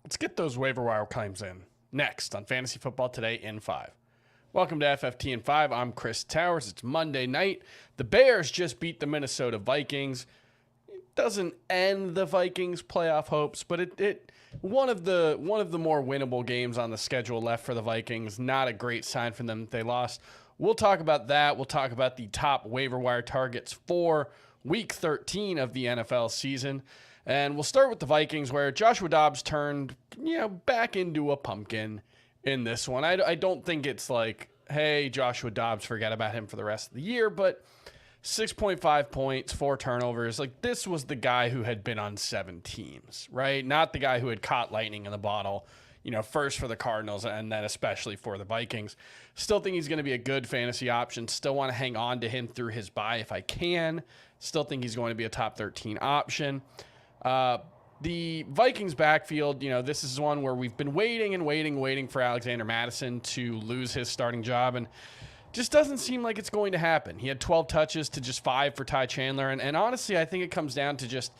Let's get those waiver wire claims in next on Fantasy Football Today in 5. Welcome to FFT in 5. I'm Chris Towers. It's Monday night. The Bears just beat the Minnesota Vikings. It doesn't end the Vikings' playoff hopes, but it one of the more winnable games on the schedule left for the Vikings. Not a great sign for them that they lost. We'll talk about that. We'll talk about the top waiver wire targets for Week 13 of the NFL season. And we'll start with the Vikings, where Joshua Dobbs turned, back into a pumpkin in this one. I don't think it's like, hey, Joshua Dobbs, forget about him for the rest of the year, but 6.5 points, 4 turnovers. Like, this was the guy who had been on 7 teams, right? Not the guy who had caught lightning in the bottle, first for the Cardinals and then especially for the Vikings. Still think he's going to be a good fantasy option. Still want to hang on to him through his bye if I can. Still think he's going to be a top 13 option. The Vikings backfield, this is one where we've been waiting for Alexander Mattison to lose his starting job, and just doesn't seem like it's going to happen. He had 12 touches to just 5 for Ty Chandler, and honestly, I think it comes down to just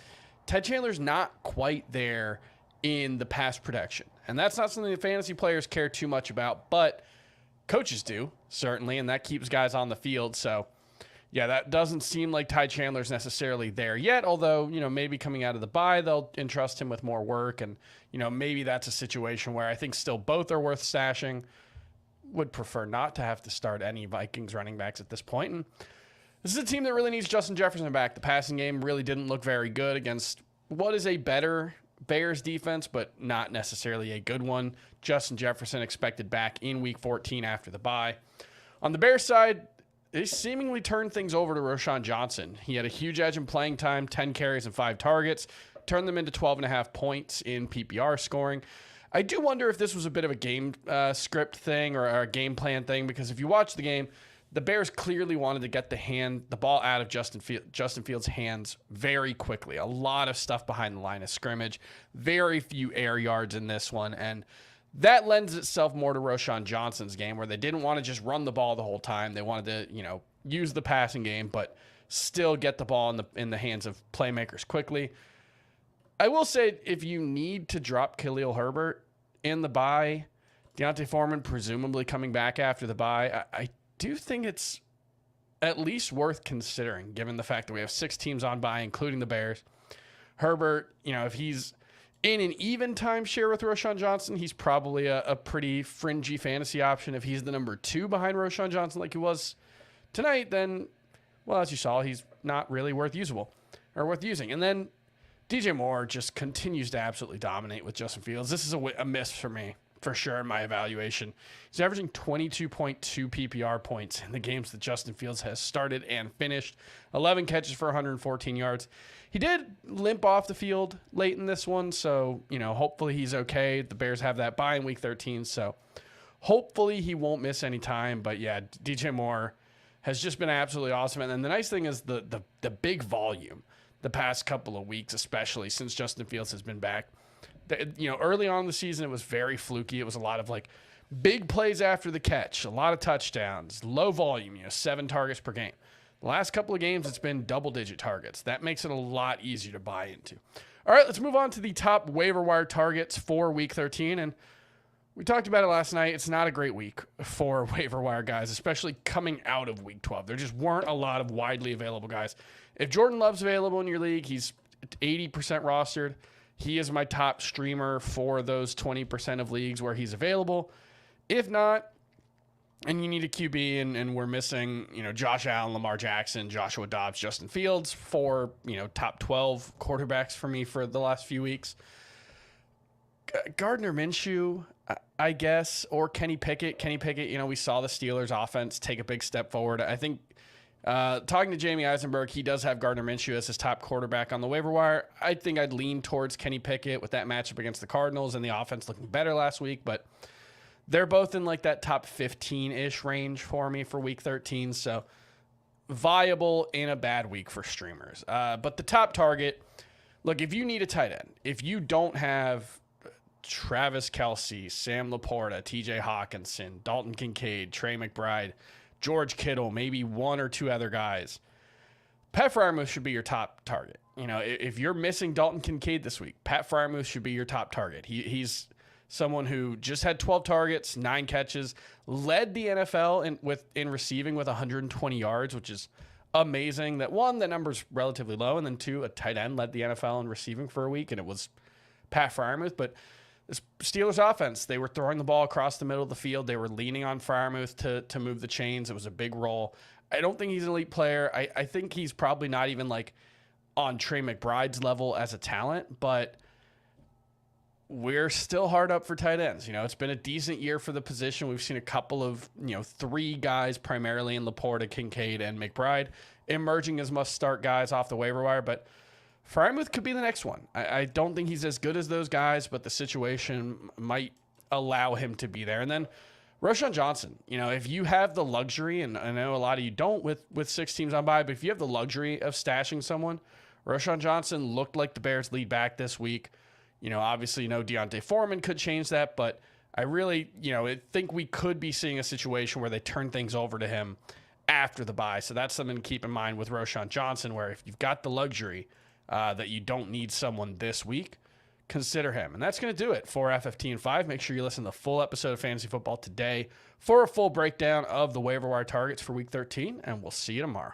Ty Chandler's not quite there in the pass protection, and that's not something the fantasy players care too much about, but coaches do, certainly, and that keeps guys on the field, so yeah, that doesn't seem like Ty Chandler's necessarily there yet, although, maybe coming out of the bye, they'll entrust him with more work, and, maybe that's a situation where I think still both are worth stashing. Would prefer not to have to start any Vikings running backs at this point. And this is a team that really needs Justin Jefferson back. The passing game really didn't look very good against what is a better Bears defense, but not necessarily a good one. Justin Jefferson expected back in Week 14 after the bye. On the Bears side, they seemingly turned things over to Roschon Johnson. He had a huge edge in playing time, 10 carries and 5 targets, turned them into 12.5 points in PPR scoring. I do wonder if this was a bit of a game script thing or a game plan thing, because if you watch the game, the Bears clearly wanted to get the ball out of Justin Fields' hands very quickly. A lot of stuff behind the line of scrimmage, very few air yards in this one, and that lends itself more to Roschon Johnson's game, where they didn't want to just run the ball the whole time. They wanted to, use the passing game, but still get the ball in the hands of playmakers quickly. I will say, if you need to drop Khalil Herbert in the bye, Deontay Foreman presumably coming back after the bye, I do think it's at least worth considering, given the fact that we have 6 teams on bye, including the Bears. Herbert, if he's in an even timeshare with Roschon Johnson, he's probably a pretty fringy fantasy option. If he's the number 2 behind Roschon Johnson like he was tonight, then, well, as you saw, he's not really worth using. And then DJ Moore just continues to absolutely dominate with Justin Fields. This is a miss for me, for sure, in my evaluation. He's averaging 22.2 PPR points in the games that Justin Fields has started and finished. 11 catches for 114 yards. He did limp off the field late in this one, so, hopefully he's okay. The Bears have that bye in Week 13, so hopefully he won't miss any time. But, yeah, DJ Moore has just been absolutely awesome. And then the nice thing is the big volume the past couple of weeks, especially since Justin Fields has been back. Early on in the season, it was very fluky. It was a lot of, big plays after the catch, a lot of touchdowns, low volume, 7 targets per game. The last couple of games, it's been double-digit targets. That makes it a lot easier to buy into. All right, let's move on to the top waiver wire targets for Week 13. And we talked about it last night. It's not a great week for waiver wire guys, especially coming out of Week 12. There just weren't a lot of widely available guys. If Jordan Love's available in your league, he's 80% rostered. He is my top streamer for those 20% of leagues where he's available. If not, and you need a QB and we're missing, Josh Allen, Lamar Jackson, Joshua Dobbs, Justin Fields, 4, top 12 quarterbacks for me for the last few weeks. Gardner Minshew, I guess, or Kenny Pickett. Kenny Pickett, we saw the Steelers offense take a big step forward. I think talking to Jamie Eisenberg, he does have Gardner Minshew as his top quarterback on the waiver wire. I think I'd lean towards Kenny Pickett with that matchup against the Cardinals and the offense looking better last week, but they're both in that top 15-ish range for me for Week 13, so viable in a bad week for streamers. But the top target, look, if you need a tight end, if you don't have Travis Kelce, Sam Laporta, TJ Hawkinson, Dalton Kincaid, Trey McBride, George Kittle, maybe 1 or 2 other guys, Pat Freiermuth should be your top target. if you're missing Dalton Kincaid this week, Pat Freiermuth should be your top target. He's someone who just had 12 targets, 9 catches, led the NFL in receiving with 120 yards, which is amazing. That one, the number's relatively low, and then two, a tight end led the NFL in receiving for a week, and it was Pat Freiermuth. But the Steelers offense, they were throwing the ball across the middle of the field. They were leaning on Freiermuth to move the chains. It was a big role. I don't think he's an elite player. I think he's probably not even like on Trey McBride's level as a talent, but we're still hard up for tight ends. It's been a decent year for the position. We've seen a couple of, 3 guys primarily in Laporta, Kincaid, and McBride emerging as must-start guys off the waiver wire, but Freiermuth could be the next one. I don't think he's as good as those guys, but the situation might allow him to be there. And then Roschon Johnson, if you have the luxury, and I know a lot of you don't with 6 teams on bye, but if you have the luxury of stashing someone, Roschon Johnson looked like the Bears' lead back this week. Obviously, Deontay Foreman could change that, but I really, think we could be seeing a situation where they turn things over to him after the bye. So that's something to keep in mind with Roschon Johnson, where if you've got the luxury that you don't need someone this week, consider him. And that's going to do it for FFT and 5. Make sure you listen to the full episode of Fantasy Football today for a full breakdown of the waiver wire targets for Week 13, and we'll see you tomorrow.